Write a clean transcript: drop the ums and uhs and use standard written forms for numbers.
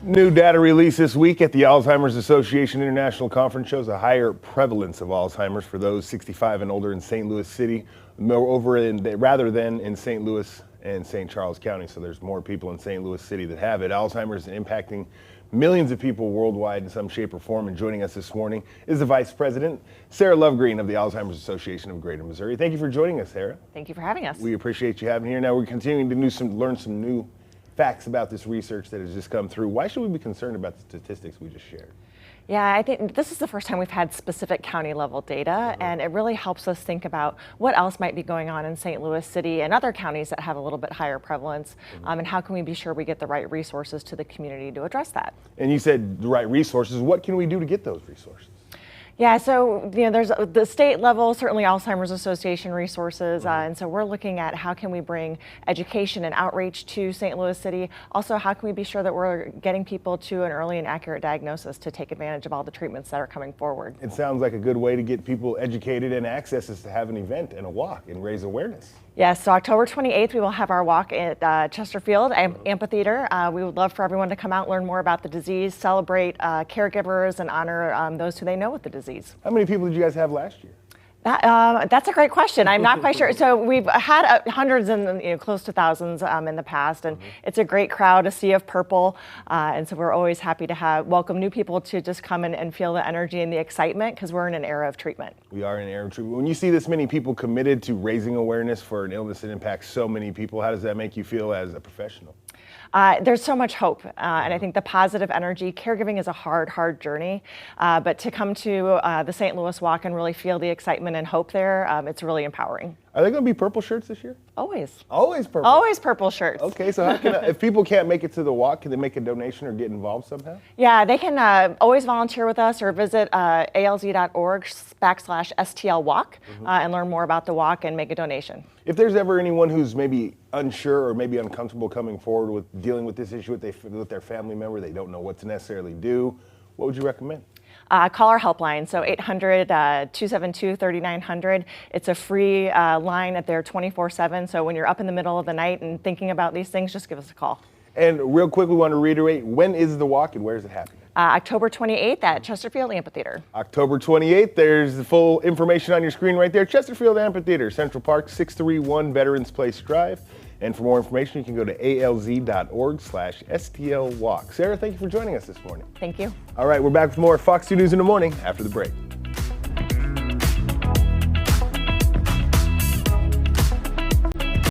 New data released this week at the Alzheimer's Association International Conference shows a higher prevalence of Alzheimer's for those 65 and older in St. Louis City, rather than in St. Louis and St. Charles County. So there's more people in St. Louis City that have it. Alzheimer's is impacting millions of people worldwide in some shape or form. And joining us this morning is the Vice President, Sarah Lovegreen of the Alzheimer's Association of Greater Missouri. Thank you for joining us, Sarah. Thank you for having us. We appreciate you having here. Now we're continuing to learn some new facts about this research that has just come through. Why should we be concerned about the statistics we just shared? Yeah, I think this is the first time we've had specific county level data, and it really helps us think about what else might be going on in St. Louis City and other counties that have a little bit higher prevalence, and how can we be sure we get the right resources to the community to address that. And you said the right resources. What can we do to get those resources? Yeah, so there's the state level, certainly Alzheimer's Association resources, and so we're looking at how can we bring education and outreach to St. Louis City. Also, how can we be sure that we're getting people to an early and accurate diagnosis to take advantage of all the treatments that are coming forward. It sounds like a good way to get people educated and access is to have an event and a walk and raise awareness. Yes, so October 28th, we will have our walk at Chesterfield Amphitheater. We would love for everyone to come out, learn more about the disease, celebrate caregivers, and honor those who they know with the disease. How many people did you guys have last year? That's a great question. I'm not quite sure. So we've had hundreds and close to thousands in the past, and it's a great crowd, a sea of purple, and so we're always happy to welcome new people to just come in and feel the energy and the excitement because we're in an era of treatment. We are in an era of treatment. When you see this many people committed to raising awareness for an illness that impacts so many people, how does that make you feel as a professional? There's so much hope, and I think the positive energy, caregiving is a hard journey, but to come to the St. Louis Walk and really feel the excitement and hope there, it's really empowering. Are they going to be purple shirts this year? Always. Always purple? Always purple shirts. Okay, so how can if people can't make it to the walk, can they make a donation or get involved somehow? Yeah, they can always volunteer with us or visit alz.org/STLWalk and learn more about the walk and make a donation. If there's ever anyone who's maybe unsure or maybe uncomfortable coming forward with dealing with this issue with their family member, they don't know what to necessarily do, what would you recommend? Call our helpline, so 800-272-3900. It's a free line at there 24/7, so when you're up in the middle of the night and thinking about these things, just give us a call. And real quick, we want to reiterate, when is the walk and where is it happening? October 28th at Chesterfield Amphitheater. October 28th, there's the full information on your screen right there. Chesterfield Amphitheater, Central Park, 631 Veterans Place Drive. And for more information, you can go to alz.org/STLWalk. Sarah, thank you for joining us this morning. Thank you. All right, we're back with more Fox 2 News in the Morning after the break.